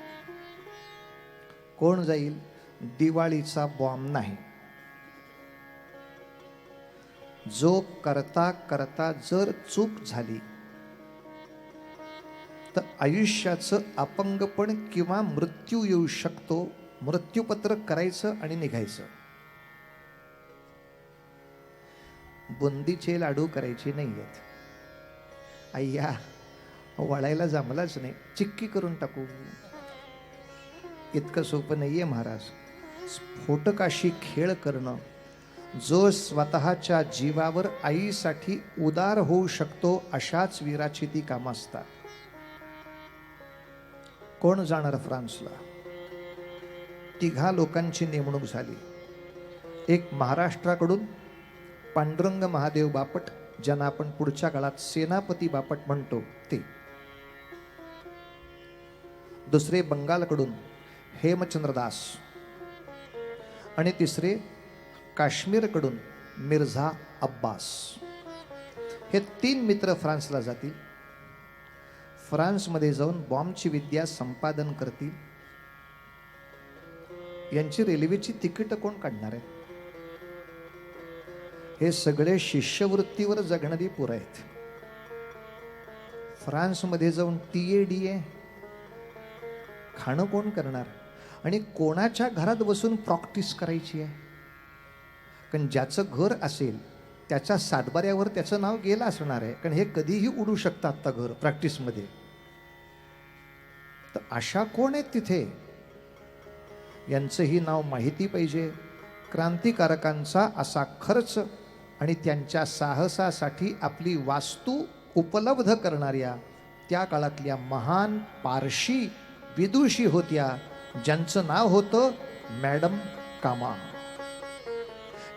कोण जाईल? दिवाळीचा बॉम्ब नाही. जो करता करता जर चूक झाली तर आयुष्याचं अपंगपण किंवा मृत्यू येऊ शकतो. मृत्यूपत्र करायचं आणि निघायचं. बुंदीचे लाडू करायचे नाहीयेत. अय्या वळायला जमलाच नाही, चिक्की करून टाकू. इतकं सोपं नाहीये महाराज. स्फोटकाशी खेळ करणं, जो स्वतःच्या जीवावर आईसाठी उदार होऊ शकतो, अशाच वीराची ती कामं असतात. कोण जाणार फ्रान्सला? तिघा लोकांची नेमणूक झाली. एक महाराष्ट्राकडून पांडुरंग महादेव बापट, ज्यांना आपण पुढच्या काळात सेनापती बापट म्हणतो ते. दुसरे बंगालकडून हेमचंद्रदास. आणि तिसरे काश्मीरकडून मिर्झा अब्बास. हे 3 मित्र फ्रान्सला जातील. फ्रान्समध्ये जाऊन बॉम्बची विद्या संपादन करतील. यांची रेल्वेची तिकीट कोण काढणार आहे? हे सगळे शिष्यवृत्तीवर जगणारी पोरं आहेत. फ्रान्समध्ये जाऊन TADA खाणं कोण करणार? आणि कोणाच्या घरात बसून प्रॅक्टिस करायची आहे? कारण ज्याचं घर असेल त्याच्या सातबाऱ्यावर त्याचं नाव गेलं असणार आहे, कारण हे कधीही उडू शकतं आता घर प्रॅक्टिसमध्ये. तर अशा कोण आहेत तिथे? यांचंही नाव माहिती पाहिजे. क्रांतिकारकांचा असा खर्च आणि त्यांच्या साहसासाठी आपली वास्तू उपलब्ध करणाऱ्या त्या काळातल्या महान पारशी विदुषी होत्या, ज्यांचं नाव होतं मॅडम कामा.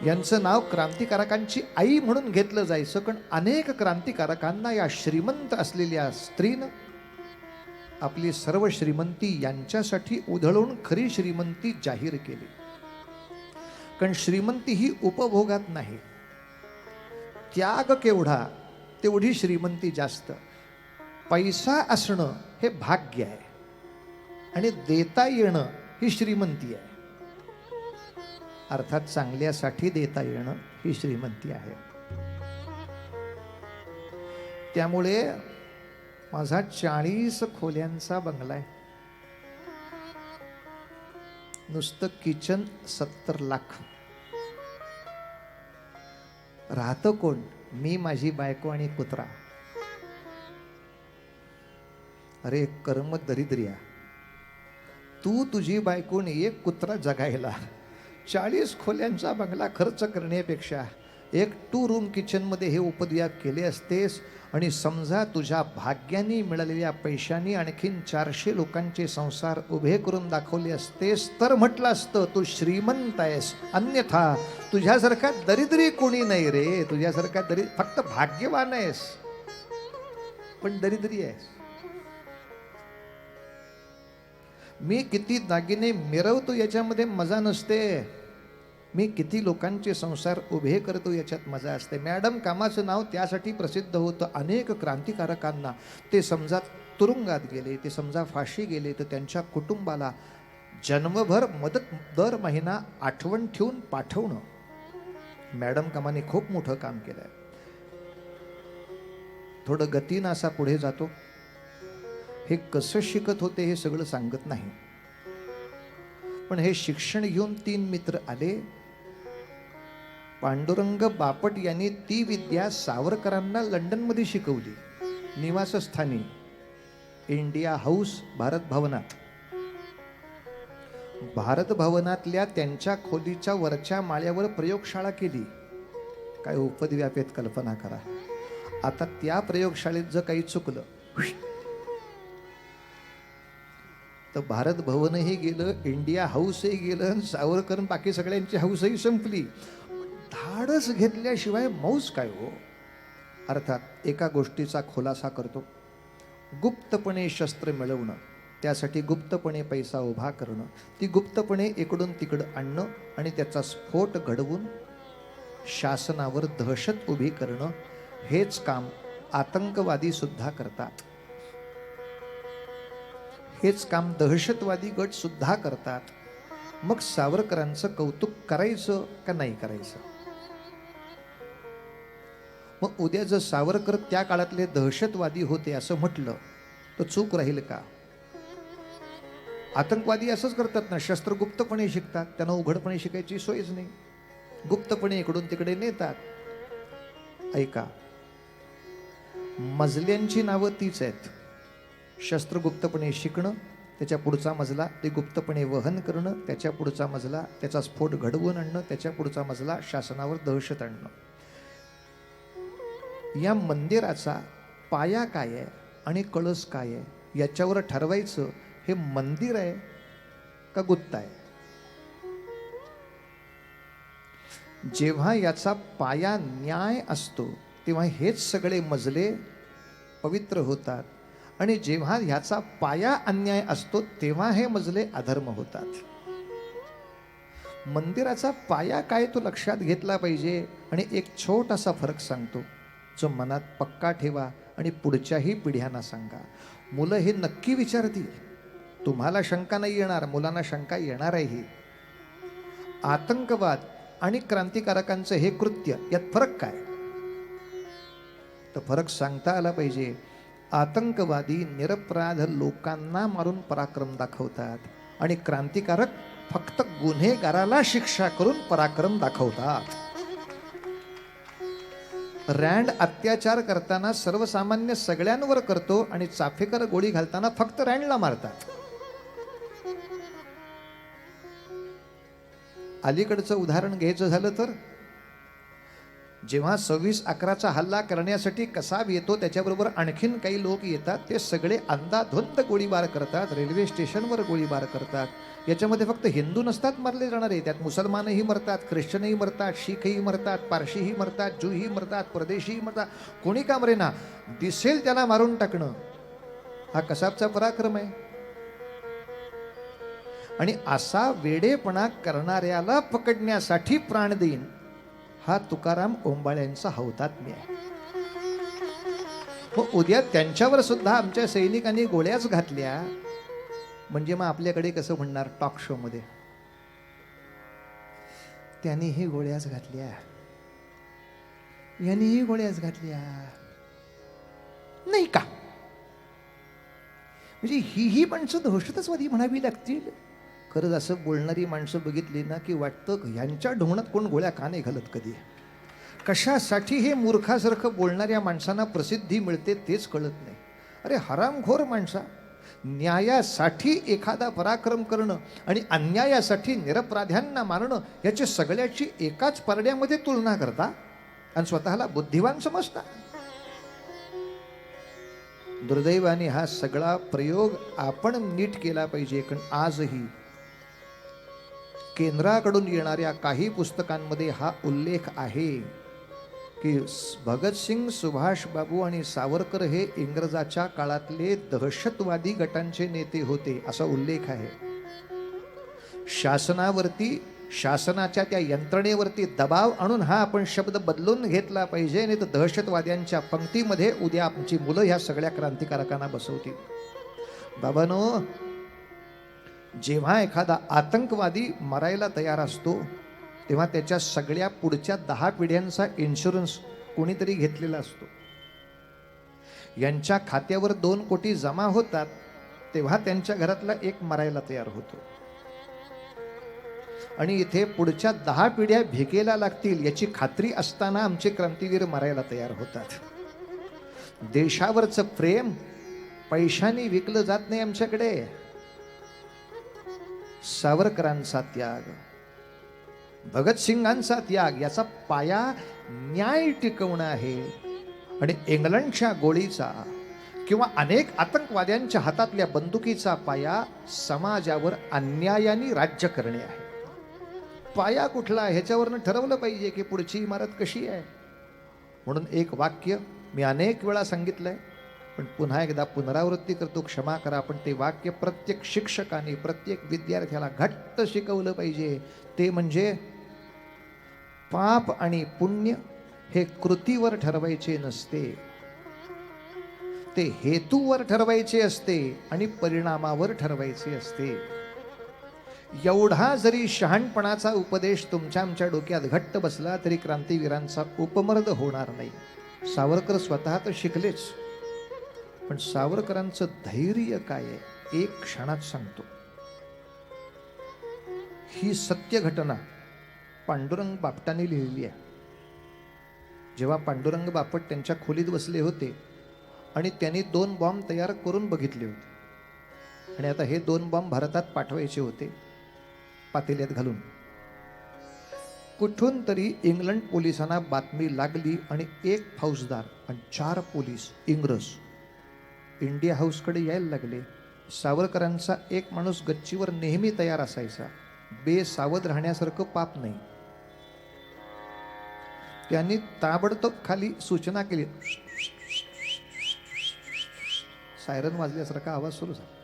यांचं नाव क्रांतिकारकांची आई म्हणून घेतलं जायचं, कारण अनेक क्रांतिकारकांना या श्रीमंत असलेल्या स्त्रीनं आपली सर्व श्रीमंती यांच्यासाठी उधळून खरी श्रीमंती जाहीर केली. कारण श्रीमंती ही उपभोगात नाही, त्याग केवढा तेवढी श्रीमंती जास्त. पैसा असणं हे भाग्य आहे आणि देता येणं ही श्रीमंती आहे. अर्थात चांगल्यासाठी देता येणं ही श्रीमंती आहे. त्यामुळे माझा 40 खोल्यांचा बंगला आहे. नुसतं किचन 70 लाख. राहतं कोण? मी, माझी बायको आणि कुत्रा. अरे कर्म दरिद्र्या, तू, तुझी बायकोन, एक कुत्रा जगायला 40 खोल्यांचा बंगला खर्च करण्यापेक्षा एक 2 रूम किचनमध्ये हे उपद्व्याप केले असतेस. आणि समजा तुझ्या भाग्याने मिळालेल्या पैशांनी आणखीन 400 लोकांचे संसार उभे करून दाखवले असतेस, तर म्हटलं असतं तू श्रीमंत आहेस. अन्यथा तुझ्यासारखा दरिद्री कोणी नाही रे. तुझ्यासारखा फक्त भाग्यवान आहेस, पण दरिद्री आहेस. मी किती दागिने मिरवतो याच्यामध्ये मजा नसते. मी किती लोकांचे संसार उभे करतो याच्यात मजा असते. मॅडम कामाचं नाव त्यासाठी प्रसिद्ध होतं. अनेक क्रांतिकारकांना ते समजा तुरुंगात गेले, ते समजा फाशी गेले, तर त्यांच्या कुटुंबाला जन्मभर मदत दर महिना आठवण ठेवून पाठवणं. मॅडम कामाने खूप मोठं काम केलंय. थोडं गतीनं असा पुढे जातो. हे कसं शिकत होते हे सगळं सांगत नाही, पण हे शिक्षण घेऊन 3 मित्र आले. पांडुरंग बापट यांनी ती विद्या सावरकरांना लंडनमध्ये शिकवली, निवासस्थानी इंडिया हाऊस भारत भवनात. भारत भवनातल्या त्यांच्या खोलीच्या वरच्या माळ्यावर प्रयोगशाळा केली. काय उपद्व्यापेत कल्पना करा. आता त्या प्रयोगशाळेत जर काही चुकलं तर भारत भवनही गेलं, इंडिया हाऊसही गेलं, सावरकर बाकी सगळ्यांची हाऊसही संपली. धाडस घेतल्याशिवाय मौज काय हो. अर्थात एका गोष्टीचा खुलासा करतो. गुप्तपणे शस्त्र मिळवणं, त्यासाठी गुप्तपणे पैसा उभा करणं, ती गुप्तपणे इकडून तिकडं आणणं आणि त्याचा स्फोट घडवून शासनावर दहशत उभी करणं, हेच काम आतंकवादी सुद्धा करतात. हेच काम दहशतवादी गट सुद्धा करतात. मग सावरकरांचं कौतुक करायचं का नाही करायचं? मग उद्या जर सावरकर त्या काळातले दहशतवादी होते असं म्हटलं तर चूक राहील का? आतंकवादी असंच करतात ना, शस्त्र गुप्तपणे शिकतात. त्यांना उघडपणे शिकायची सोयच नाही, गुप्तपणे इकडून तिकडे नेतात. ऐका, मजल्यांची नावं तीच आहेत. शस्त्र गुप्तपणे शिकणं, त्याच्या पुढचा मजला ते गुप्तपणे वहन करणं, त्याच्या पुढचा मजला त्याचा स्फोट घडवून आणणं, त्याच्या पुढचा मजला शासनावर दहशत आणणं. या मंदिराचा पाया काय आहे आणि कळस काय आहे याच्यावर ठरवायचं हे मंदिर आहे का गुत्ता आहे. जेव्हा याचा पाया न्याय असतो तेव्हा हेच सगळे मजले पवित्र होतात, आणि जेव्हा ह्याचा पाया अन्याय असतो तेव्हा हे मजले अधर्म होतात. मंदिराचा पाया काय तो लक्षात घेतला पाहिजे. आणि एक छोटासा फरक सांगतो जो मनात पक्का ठेवा आणि पुढच्याही पिढ्यांना सांगा. मुलं हे नक्की विचारतील, तुम्हाला शंका नाही येणार, मुलांना शंका येणार आहे. आतंकवाद आणि क्रांतिकारकांचं हे कृत्य यात फरक काय, तर फरक सांगता आला पाहिजे. आतंकवादी निरपराध लोकांना मारून पराक्रम दाखवतात आणि क्रांतिकारक फक्त गुन्हेगाराला शिक्षा करून पराक्रम दाखवतात. रँड अत्याचार करताना सर्वसामान्य सगळ्यांवर करतो आणि चाफेकर गोळी घालताना फक्त रँडला मारतात. अलीकडचं उदाहरण घ्यायचं झालं तर जेव्हा 26/11चा हल्ला करण्यासाठी कसाब येतो त्याच्याबरोबर आणखीन काही लोक येतात, ते सगळे अंधाधुंद गोळीबार करतात, रेल्वे स्टेशनवर गोळीबार करतात. याच्यामध्ये फक्त हिंदू नसतात मारले जाणारे, त्यात मुसलमानही मरतात, ख्रिश्चनही मरतात, शीखही मरतात, पारशीही मरतात, ज्यूही मरतात, परदेशीही मरतात. कोणी का मरेना, दिसेल त्याला मारून टाकणं हा कसाबचा पराक्रम आहे. आणि असा वेडेपणा करणाऱ्याला पकडण्यासाठी प्राण देईन हा तुकाराम ओंबाळ्यांचा हौतात्म्य आहे. हो, उद्या त्यांच्यावर सुद्धा आमच्या सैनिकांनी गोळ्याच घातल्या म्हणजे मग आपल्याकडे कसं म्हणणार टॉक शो मध्ये, त्यांनीही गोळ्याच घातल्या, यांनीही गोळ्याच घातल्या नाही का. म्हणजे ही माणसं दहशतवादी म्हणावी लागतील. खरंच असं बोलणारी माणसं बघितली ना की वाटतं ह्यांच्या ढोण्यात कोण गोळ्या का नाही घालत कधी. कशासाठी हे मूर्खासारखं बोलणाऱ्या माणसांना प्रसिद्धी मिळते तेच कळत नाही. अरे हरामखोर माणसा, न्यायासाठी एखादा पराक्रम करणं आणि अन्यायासाठी निरपराध्यांना मारणं याची सगळ्याची एकाच परड्यामध्ये तुलना करता आणि स्वतःला बुद्धिवान समजता. दुर्दैवाने हा सगळा प्रयोग आपण नीट केला पाहिजे. कारण आजही केंद्राकडून येणाऱ्या काही पुस्तकांमध्ये हा उल्लेख आहे की भगतसिंग, सुभाष बाबू आणि सावरकर हे इंग्रजाच्या काळातले दहशतवादी गटांचे नेते होते असा उल्लेख आहे. शासनावरती, शासनाच्या त्या यंत्रणेवरती दबाव आणून हा आपण शब्द बदलून घेतला पाहिजे, नाही तर दहशतवाद्यांच्या पंक्तीमध्ये उद्या आमची मुलं ह्या सगळ्या क्रांतिकारकांना बसवतील. बाबांनो, जेव्हा एखादा आतंकवादी मरायला तयार असतो तेव्हा त्याच्या सगळ्या पुढच्या 10 पिढ्यांचा इन्शुरन्स कोणीतरी घेतलेला असतो. यांच्या खात्यावर 2 कोटी जमा होतात तेव्हा त्यांच्या घरातला एक मरायला तयार होतो. आणि इथे पुढच्या 10 पिढ्या भिकेला लागतील याची खात्री असताना आमचे क्रांतीवीर मरायला तयार होतात. देशावरचं प्रेम पैशाने विकलं जात नाही आमच्याकडे. सावरकरांचा त्याग, भगतसिंगांचा त्याग याचा पाया न्याय टिकवणं आहे. आणि इंग्लंडच्या गोळीचा किंवा अनेक आतंकवाद्यांच्या हातातल्या बंदुकीचा पाया समाजावर अन्यायाने राज्य करणे आहे. पाया कुठला ह्याच्यावरनं ठरवलं पाहिजे की पुढची इमारत कशी आहे. म्हणून एक वाक्य मी अनेक वेळा सांगितलंय पण पुन्हा एकदा पुनरावृत्ती करतो, क्षमा करा. पण ते वाक्य प्रत्येक शिक्षकाने, प्रत्येक विद्यार्थ्याला घट्ट शिकवलं पाहिजे. ते म्हणजे पाप आणि पुण्य हे कृतीवर ठरवायचे नसते, ते हेतूवर ठरवायचे असते आणि परिणामावर ठरवायचे असते. एवढा जरी शहाणपणाचा उपदेश तुमच्या आमच्या डोक्यात घट्ट बसला तरी क्रांतीवीरांचा उपमर्द होणार नाही. सावरकर स्वतः तर शिकलेच, पण सावरकरांचं धैर्य काय आहे एक क्षणात सांगतो. ही सत्य घटना पांडुरंग बापटांनी लिहिली आहे. जेव्हा पांडुरंग बापट त्यांच्या खोलीत बसले होते आणि त्यांनी 2 बॉम्ब तयार करून बघितले होते आणि आता हे 2 बॉम्ब भारतात पाठवायचे होते पातेल्यात घालून. कुठून तरी इंग्लंड पोलिसांना बातमी लागली आणि 1 फौजदार आणि 4 पोलीस इंग्रज इंडिया हाऊसकडे यायला लागले. सावरकरांचा एक माणूस गच्चीवर नेहमी तयार असायचा. बेसावध राहण्यासारखं पाप नाही. त्यांनी ताबडतोब खाली सूचना केली. सायरन वाजल्यासारखा आवाज सुरू झाला.